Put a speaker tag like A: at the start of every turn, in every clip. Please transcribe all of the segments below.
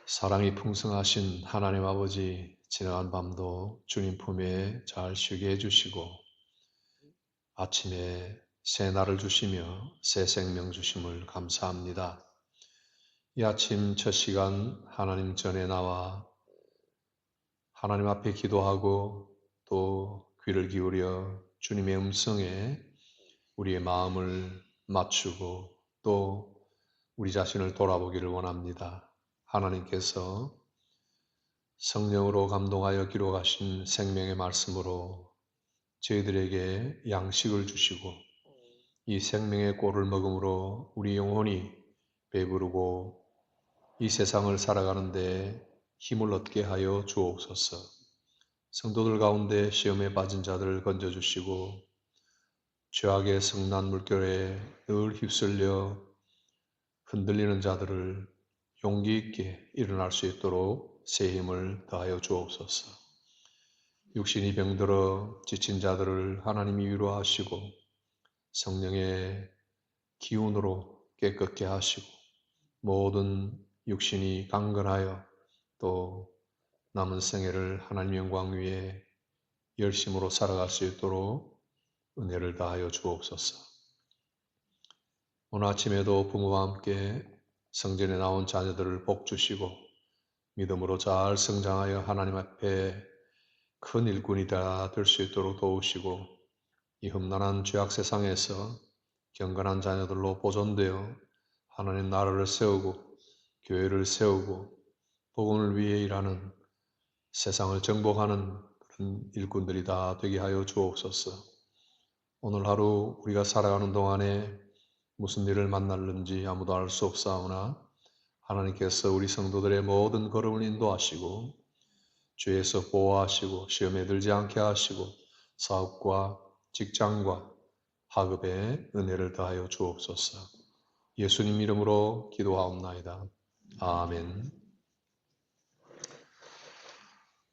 A: 사랑이 풍성하신 하나님 아버지, 지나간 밤도 주님 품에 잘 쉬게 해주시고 아침에 새 날을 주시며 새 생명 주심을 감사합니다. 이 아침 첫 시간 하나님 전에 나와 하나님 앞에 기도하고 또 귀를 기울여 주님의 음성에 우리의 마음을 맞추고 또 우리 자신을 돌아보기를 원합니다. 하나님께서 성령으로 감동하여 기록하신 생명의 말씀으로 저희들에게 양식을 주시고 이 생명의 꼴을 먹음으로 우리 영혼이 배부르고 이 세상을 살아가는데 힘을 얻게 하여 주옵소서. 성도들 가운데 시험에 빠진 자들을 건져주시고 죄악의 성난 물결에 늘 휩쓸려 흔들리는 자들을 용기 있게 일어날 수 있도록 새 힘을 더하여 주옵소서. 육신이 병들어 지친 자들을 하나님이 위로하시고 성령의 기운으로 깨끗게 하시고 모든 육신이 강건하여 또 남은 생애를 하나님 영광 위에 열심으로 살아갈 수 있도록 은혜를 다하여 주옵소서. 오늘 아침에도 부모와 함께 성전에 나온 자녀들을 복 주시고 믿음으로 잘 성장하여 하나님 앞에 큰 일꾼이 다 될 수 있도록 도우시고 이 험난한 죄악 세상에서 경건한 자녀들로 보존되어 하나님 나라를 세우고 교회를 세우고 복음을 위해 일하는 세상을 정복하는 그런 일꾼들이 다 되게 하여 주옵소서. 오늘 하루 우리가 살아가는 동안에 무슨 일을 만날는지 아무도 알 수 없사오나 하나님께서 우리 성도들의 모든 걸음을 인도하시고 죄에서 보호하시고 시험에 들지 않게 하시고 사업과 직장과 학업에 은혜를 더하여 주옵소서. 예수님 이름으로 기도하옵나이다. 아멘.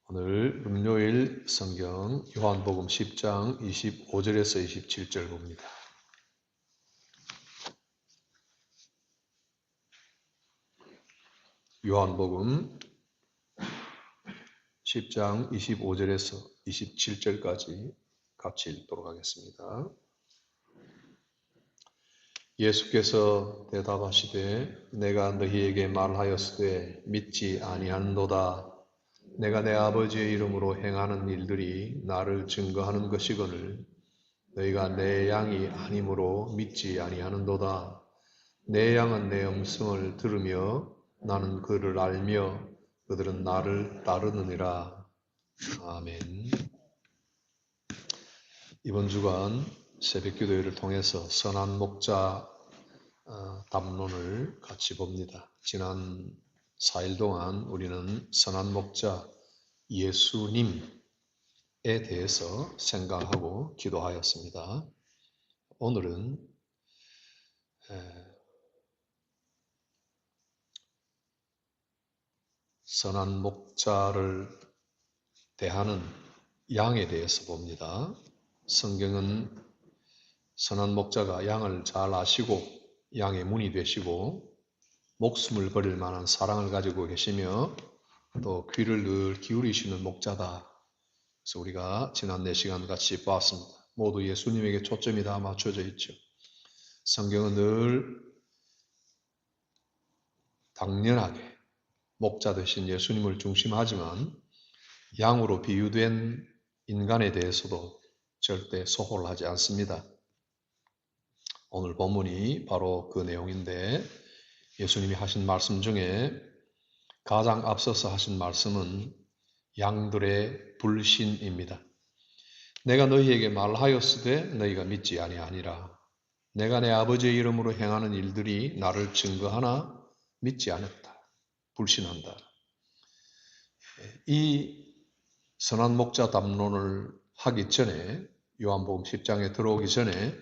A: 오늘 금요일 성경 요한복음 10장 25절에서 27절 봅니다. 요한복음 10장 25절에서 27절까지 같이 읽도록 하겠습니다. 예수께서 대답하시되 내가 너희에게 말하였으되 믿지 아니하는도다. 내가 내 아버지의 이름으로 행하는 일들이 나를 증거하는 것이거늘 너희가 내 양이 아니므로 믿지 아니하는도다. 내 양은 내 음성을 들으며 나는 그를 알며 그들은 나를 따르느니라. 아멘. 이번 주간 새벽기도회를 통해서 선한 목자 담론을 같이 봅니다. 지난 4일 동안 우리는 선한 목자 예수님에 대해서 생각하고 기도하였습니다. 오늘은 선한 목자를 대하는 양에 대해서 봅니다. 성경은 선한 목자가 양을 잘 아시고 양의 문이 되시고 목숨을 버릴 만한 사랑을 가지고 계시며 또 귀를 늘 기울이시는 목자다. 그래서 우리가 지난 4시간 같이 보았습니다. 모두 예수님에게 초점이 다 맞춰져 있죠. 성경은 늘 당연하게 목자 되신 예수님을 중심하지만 양으로 비유된 인간에 대해서도 절대 소홀 하지 않습니다. 오늘 본문이 바로 그 내용인데 예수님이 하신 말씀 중에 가장 앞서서 하신 말씀은 양들의 불신입니다. 내가 너희에게 말하였으되 너희가 믿지 아니하니라. 내가 내 아버지의 이름으로 행하는 일들이 나를 증거하나 믿지 않았다. 불신한다. 이 선한 목자 담론을 하기 전에 요한복음 10장에 들어오기 전에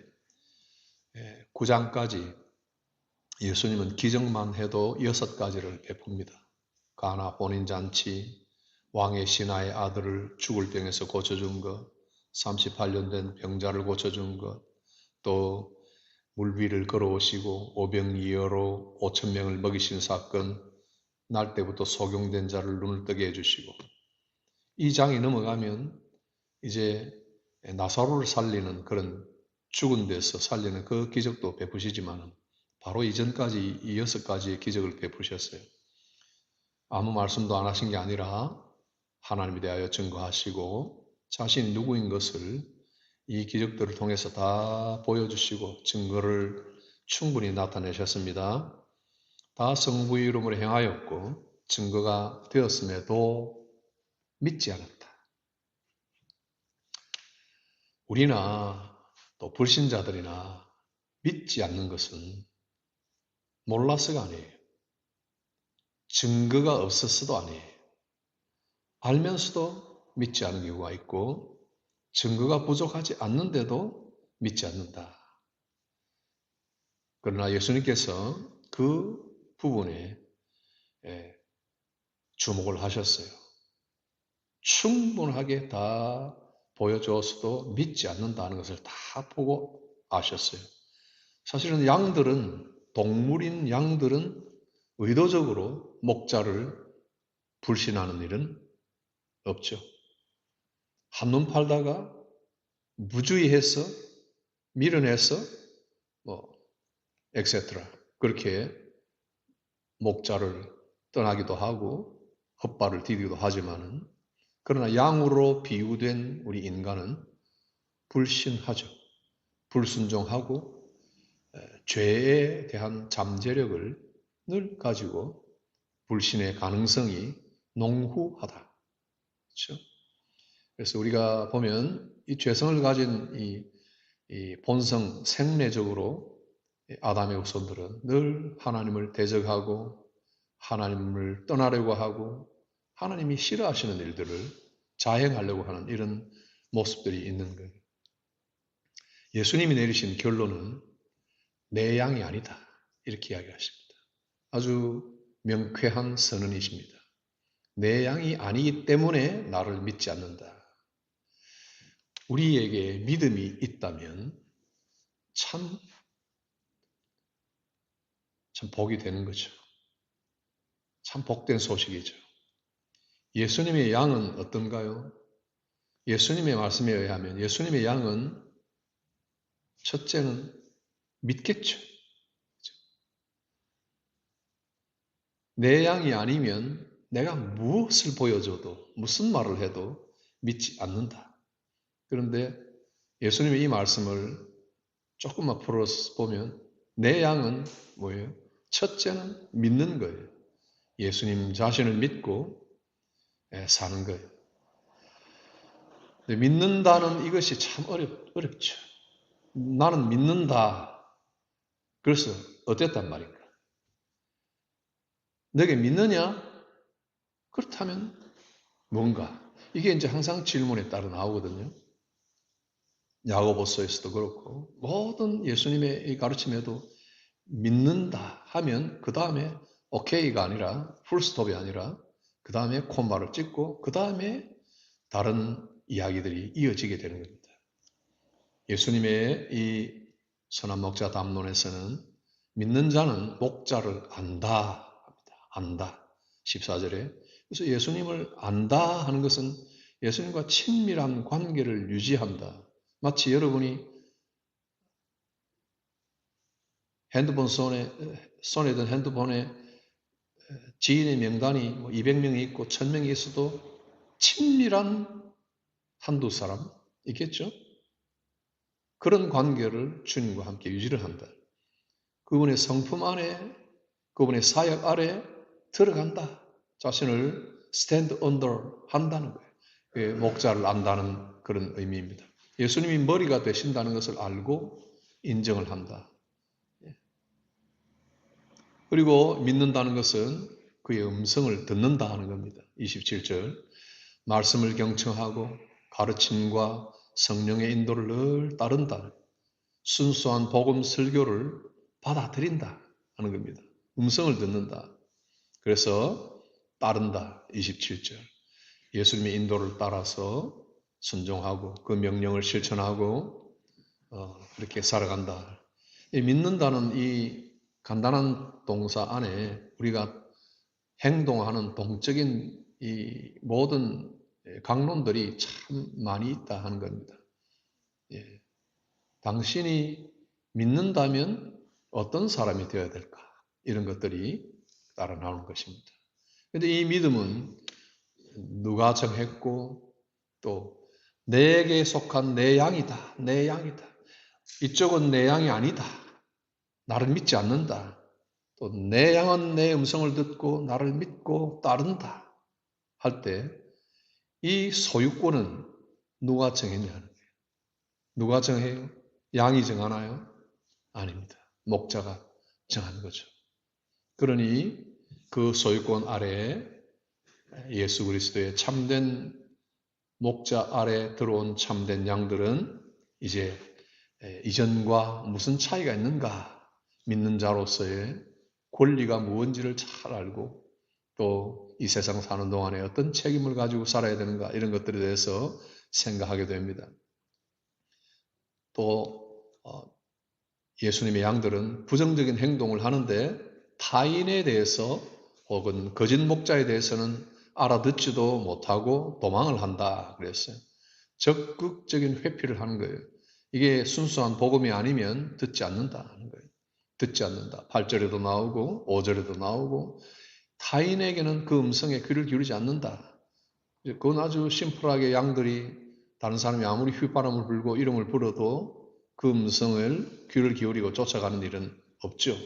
A: 9장까지 예수님은 기적만 해도 6가지를 베풉니다. 가나 혼인잔치, 왕의 신하의 아들을 죽을 병에서 고쳐준 것, 38년 된 병자를 고쳐준 것, 또 물 위를 걸어오시고 오병이어로 5,000명을 먹이신 사건, 날 때부터 소경된 자를 눈을 뜨게 해주시고, 이 장이 넘어가면 이제 나사로를 살리는 그런 죽은 데서 살리는 그 기적도 베푸시지만 바로 이전까지 이 6가지의 기적을 베푸셨어요. 아무 말씀도 안 하신 게 아니라 하나님에 대하여 증거하시고 자신이 누구인 것을 이 기적들을 통해서 다 보여주시고 증거를 충분히 나타내셨습니다. 다 성부 이름으로 행하였고 증거가 되었음에도 믿지 않았다. 우리나 또 불신자들이나 믿지 않는 것은 몰라서가 아니에요. 증거가 없었어도 아니에요. 알면서도 믿지 않는 경우가 있고 증거가 부족하지 않는데도 믿지 않는다. 그러나 예수님께서 그 부분에 주목을 하셨어요. 충분하게 다 보여줬어도 믿지 않는다는 것을 다 보고 아셨어요. 사실은 동물인 양들은 의도적으로 목자를 불신하는 일은 없죠. 한눈 팔다가 무주의해서 밀어내서 엑세트라 그렇게 목자를 떠나기도 하고 헛발을 디디기도 하지만은 그러나 양으로 비유된 우리 인간은 불신하죠. 불순종하고 죄에 대한 잠재력을 늘 가지고 불신의 가능성이 농후하다. 그렇죠? 그래서 우리가 보면 이 죄성을 가진 이 본성 생내적으로 아담의 후손들은 늘 하나님을 대적하고 하나님을 떠나려고 하고 하나님이 싫어하시는 일들을 자행하려고 하는 이런 모습들이 있는 거예요. 예수님이 내리신 결론은 내 양이 아니다. 이렇게 이야기하십니다. 아주 명쾌한 선언이십니다. 내 양이 아니기 때문에 나를 믿지 않는다. 우리에게 믿음이 있다면 참 복이 되는 거죠. 참 복된 소식이죠. 예수님의 양은 어떤가요? 예수님의 말씀에 의하면 예수님의 양은 첫째는 믿겠죠. 내 양이 아니면 내가 무엇을 보여줘도 무슨 말을 해도 믿지 않는다. 그런데 예수님의 이 말씀을 조금만 풀어서 보면 내 양은 뭐예요? 첫째는 믿는 거예요. 예수님 자신을 믿고 사는 거예요. 믿는다는 이것이 참 어렵죠. 나는 믿는다. 그래서 어땠단 말인가? 너게 믿느냐? 그렇다면 뭔가? 이게 이제 항상 질문에 따라 나오거든요. 야고보서에서도 그렇고 모든 예수님의 가르침에도 믿는다 하면 그 다음에 오케이가 아니라 풀스톱이 아니라 그 다음에 콤마를 찍고 그 다음에 다른 이야기들이 이어지게 되는 겁니다. 예수님의 이 선한 목자 담론에서는 믿는 자는 목자를 안다 합니다. 안다. 14절에. 그래서 예수님을 안다 하는 것은 예수님과 친밀한 관계를 유지한다. 마치 여러분이 손에 든 핸드폰에 지인의 명단이 200명이 있고 1000명이 있어도 친밀한 한두 사람 있겠죠? 그런 관계를 주님과 함께 유지를 한다. 그분의 성품 안에, 그분의 사역 아래 들어간다. 자신을 stand under 한다는 거예요. 목자를 안다는 그런 의미입니다. 예수님이 머리가 되신다는 것을 알고 인정을 한다. 그리고 믿는다는 것은 그의 음성을 듣는다 하는 겁니다. 27절. 말씀을 경청하고 가르침과 성령의 인도를 늘 따른다. 순수한 복음 설교를 받아들인다 하는 겁니다. 음성을 듣는다. 그래서 따른다. 27절. 예수님의 인도를 따라서 순종하고 그 명령을 실천하고 그렇게 살아간다. 믿는다는 이 간단한 동사 안에 우리가 행동하는 동적인 이 모든 강론들이 참 많이 있다 하는 겁니다. 예. 당신이 믿는다면 어떤 사람이 되어야 될까? 이런 것들이 따라 나오는 것입니다. 그런데 이 믿음은 누가 정했고 또 내게 속한 내 양이다. 내 양이다. 이쪽은 내 양이 아니다. 나를 믿지 않는다. 또 내 양은 내 음성을 듣고 나를 믿고 따른다. 할 때 이 소유권은 누가 정했냐는 거예요. 누가 정해요? 양이 정하나요? 아닙니다. 목자가 정하는 거죠. 그러니 그 소유권 아래에 예수 그리스도의 참된 목자 아래 들어온 참된 양들은 이제 이전과 무슨 차이가 있는가? 믿는 자로서의 권리가 무엇인지를 잘 알고 또 이 세상 사는 동안에 어떤 책임을 가지고 살아야 되는가 이런 것들에 대해서 생각하게 됩니다. 또 예수님의 양들은 부정적인 행동을 하는데 타인에 대해서 혹은 거짓 목자에 대해서는 알아듣지도 못하고 도망을 한다 그랬어요. 적극적인 회피를 하는 거예요. 이게 순수한 복음이 아니면 듣지 않는다 하는 거예요. 듣지 않는다. 8절에도 나오고 5절에도 나오고 타인에게는 그 음성에 귀를 기울이지 않는다. 그건 아주 심플하게 양들이 다른 사람이 아무리 휘바람을 불고 이름을 불어도 그 음성을 귀를 기울이고 쫓아가는 일은 없죠.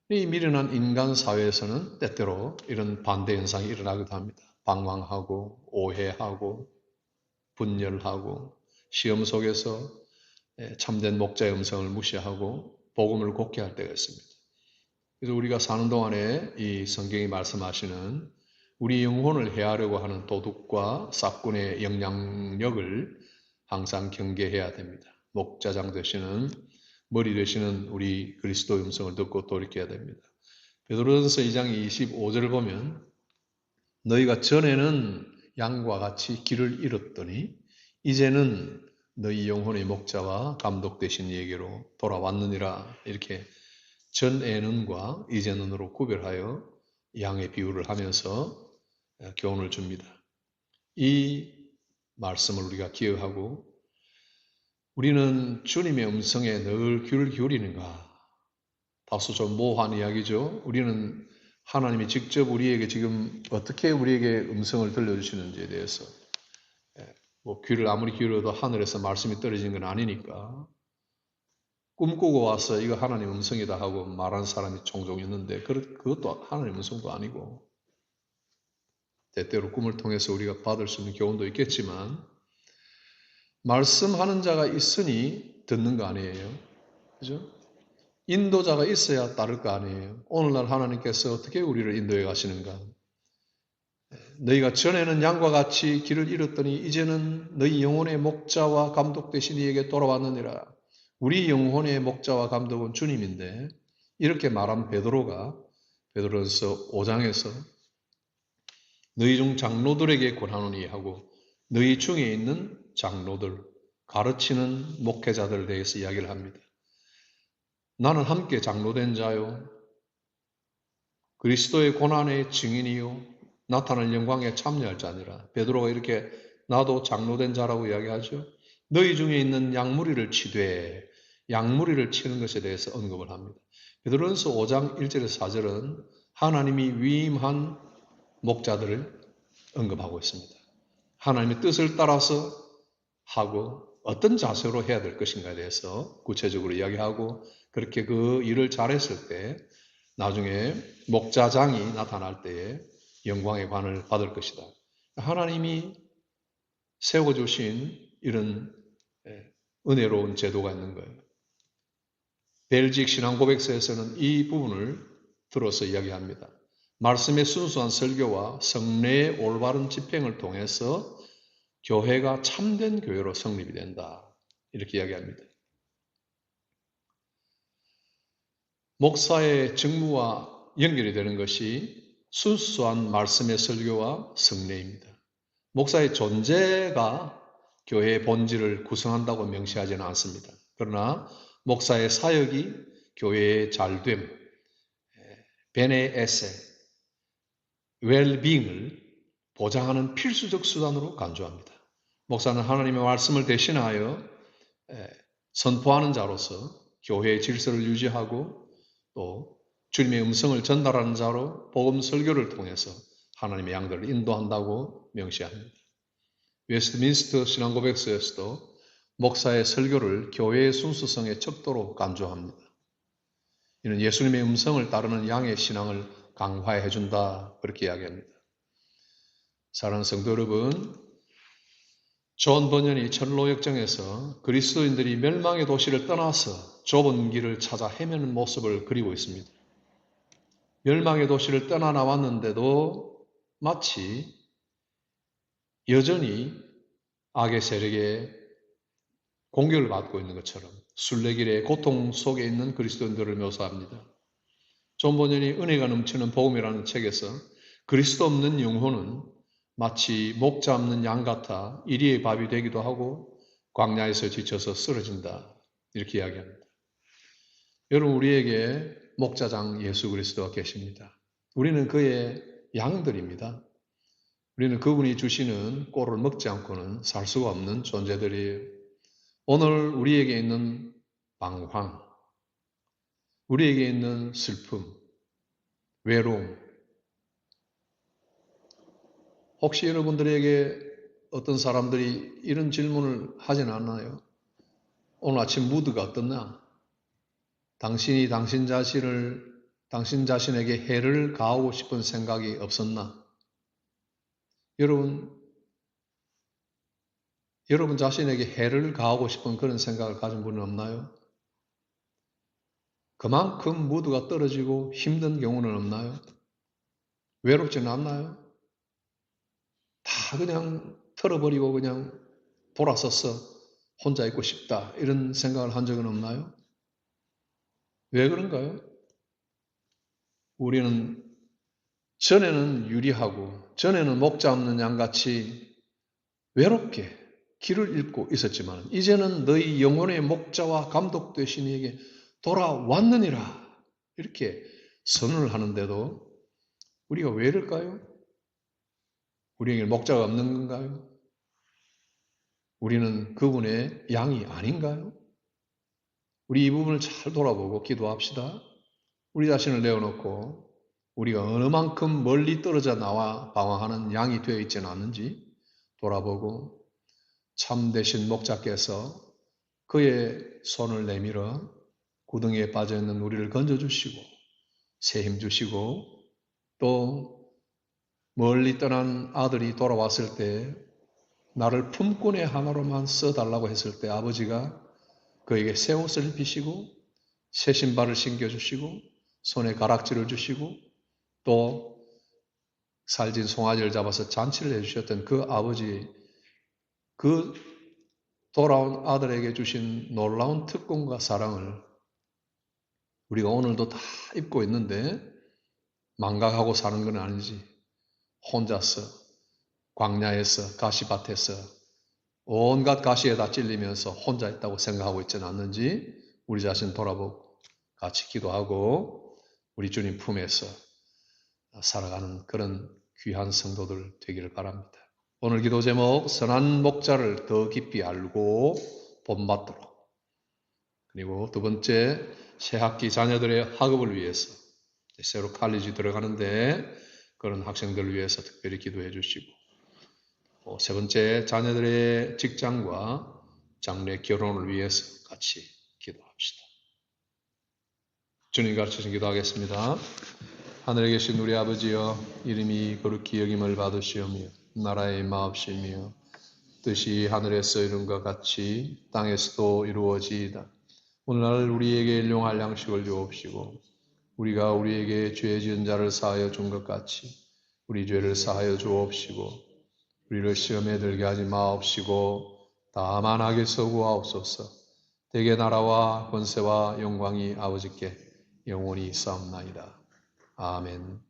A: 이 미련한 인간 사회에서는 때때로 이런 반대 현상이 일어나기도 합니다. 방황하고 오해하고 분열하고 시험 속에서 참된 목자의 음성을 무시하고 복음을 곡게 할 때가 있습니다. 그래서 우리가 사는 동안에 이 성경이 말씀하시는 우리 영혼을 해하려고 하는 도둑과 싹군의 영향력을 항상 경계해야 됩니다. 목자장 되시는 머리 되시는 우리 그리스도의 음성을 듣고 돌이켜야 됩니다. 베드로전서 2장 25절을 보면 너희가 전에는 양과 같이 길을 잃었더니 이제는 너희 영혼의 목자와 감독 되신 이에게로 돌아왔느니라 이렇게 전에는과 이제는으로 구별하여 양의 비유를 하면서 교훈을 줍니다. 이 말씀을 우리가 기억하고 우리는 주님의 음성에 늘 귀를 기울이는가? 다소 좀 모호한 이야기죠. 우리는 하나님이 직접 우리에게 지금 어떻게 우리에게 음성을 들려주시는지에 대해서 뭐 귀를 아무리 기울여도 하늘에서 말씀이 떨어지는 건 아니니까 꿈꾸고 와서 이거 하나님 음성이다 하고 말하는 사람이 종종 있는데 그것도 하나님 음성도 아니고 때때로 꿈을 통해서 우리가 받을 수 있는 교훈도 있겠지만 말씀하는 자가 있으니 듣는 거 아니에요. 그죠? 인도자가 있어야 따를 거 아니에요. 오늘날 하나님께서 어떻게 우리를 인도해 가시는가? 너희가 전에는 양과 같이 길을 잃었더니 이제는 너희 영혼의 목자와 감독 되신 이에게 돌아왔느니라. 우리 영혼의 목자와 감독은 주님인데 이렇게 말한 베드로가 베드로전서 5장에서 너희 중 장로들에게 권하노니 하고 너희 중에 있는 장로들, 가르치는 목회자들에 대해서 이야기를 합니다. 나는 함께 장로된 자요. 그리스도의 고난의 증인이요. 나타날 영광에 참여할 자니라. 베드로가 이렇게 나도 장로된 자라고 이야기하죠. 너희 중에 있는 양무리를 치되 양무리를 치는 것에 대해서 언급을 합니다. 베드로전서 5장 1절에서 4절은 하나님이 위임한 목자들을 언급하고 있습니다. 하나님의 뜻을 따라서 하고 어떤 자세로 해야 될 것인가에 대해서 구체적으로 이야기하고 그렇게 그 일을 잘했을 때 나중에 목자장이 나타날 때에 영광의 관을 받을 것이다. 하나님이 세워주신 이런 은혜로운 제도가 있는 거예요. 벨직 신앙고백서에서는 이 부분을 들어서 이야기합니다. 말씀의 순수한 설교와 성례의 올바른 집행을 통해서 교회가 참된 교회로 성립이 된다. 이렇게 이야기합니다. 목사의 직무와 연결이 되는 것이 순수한 말씀의 설교와 성례입니다. 목사의 존재가 교회의 본질을 구성한다고 명시하지는 않습니다. 그러나 목사의 사역이 교회의 잘됨, 베네 에세, 웰빙을 보장하는 필수적 수단으로 간주합니다. 목사는 하나님의 말씀을 대신하여 선포하는 자로서 교회의 질서를 유지하고 또 주님의 음성을 전달하는 자로 복음 설교를 통해서 하나님의 양들을 인도한다고 명시합니다. 웨스트민스터 신앙고백서에서도 목사의 설교를 교회의 순수성의 척도로 간주합니다. 이는 예수님의 음성을 따르는 양의 신앙을 강화해 준다 그렇게 이야기합니다. 사랑하는 성도 여러분, 존 버년이 철로역정에서 그리스도인들이 멸망의 도시를 떠나서 좁은 길을 찾아 헤매는 모습을 그리고 있습니다. 멸망의 도시를 떠나 나왔는데도 마치 여전히 악의 세력에 공격을 받고 있는 것처럼 순례길의 고통 속에 있는 그리스도인들을 묘사합니다. 존 버년이 은혜가 넘치는 복음이라는 책에서 그리스도 없는 영혼은 마치 목 잡는 양 같아 이리의 밥이 되기도 하고 광야에서 지쳐서 쓰러진다 이렇게 이야기합니다. 여러분, 우리에게 목자장 예수 그리스도가 계십니다. 우리는 그의 양들입니다. 우리는 그분이 주시는 꼴을 먹지 않고는 살 수가 없는 존재들이에요. 오늘 우리에게 있는 방황, 우리에게 있는 슬픔, 외로움, 혹시 여러분들에게 어떤 사람들이 이런 질문을 하진 않나요? 오늘 아침 무드가 어떻나? 당신이 당신 자신에게 해를 가하고 싶은 생각이 없었나? 여러분 자신에게 해를 가하고 싶은 그런 생각을 가진 분은 없나요? 그만큼 무드가 떨어지고 힘든 경우는 없나요? 외롭지는 않나요? 다 그냥 털어버리고 그냥 돌아서서 혼자 있고 싶다 이런 생각을 한 적은 없나요? 왜 그런가요? 우리는 전에는 유리하고 전에는 목자 없는 양같이 외롭게 길을 잃고 있었지만 이제는 너희 영혼의 목자와 감독 되신 이에게 돌아왔느니라 이렇게 선언을 하는데도 우리가 왜 이럴까요? 우리에게 목자가 없는 건가요? 우리는 그분의 양이 아닌가요? 우리 이 부분을 잘 돌아보고 기도합시다. 우리 자신을 내어놓고 우리가 어느 만큼 멀리 떨어져 나와 방황하는 양이 되어 있지는 않는지 돌아보고 참되신 목자께서 그의 손을 내밀어 구덩이에 빠져있는 우리를 건져주시고 새 힘 주시고 또 멀리 떠난 아들이 돌아왔을 때 나를 품꾼의 하나로만 써달라고 했을 때 아버지가 그에게 새 옷을 입히시고 새 신발을 신겨주시고 손에 가락지를 주시고 또 살진 송아지를 잡아서 잔치를 해주셨던 그 아버지, 그 돌아온 아들에게 주신 놀라운 특권과 사랑을 우리가 오늘도 다 입고 있는데 망각하고 사는 건 아니지. 혼자서 광야에서 가시밭에서 온갖 가시에 다 찔리면서 혼자 있다고 생각하고 있지는 않는지 우리 자신 돌아보고 같이 기도하고 우리 주님 품에서 살아가는 그런 귀한 성도들 되기를 바랍니다. 오늘 기도 제목, 선한 목자를 더 깊이 알고 본받도록. 그리고 두 번째, 새학기 자녀들의 학업을 위해서 새로 칼리지 들어가는데 그런 학생들을 위해서 특별히 기도해 주시고, 세 번째, 자녀들의 직장과 장래 결혼을 위해서 같이 기도합시다. 주님 가르치신 기도하겠습니다. 하늘에 계신 우리 아버지여, 이름이 거룩히 여김을 받으시오며 나라의 마옵시며 뜻이 하늘에서 이룬 것 같이 땅에서도 이루어지이다. 오늘날 우리에게 일용할 양식을 주옵시고 우리가 우리에게 죄 지은 자를 사하여 준 것 같이 우리 죄를 사하여 주옵시고 우리를 시험에 들게 하지 마옵시고 다만 악에서 구하옵소서. 대개 나라와 권세와 영광이 아버지께 영원히 있사옵나이다. 아멘.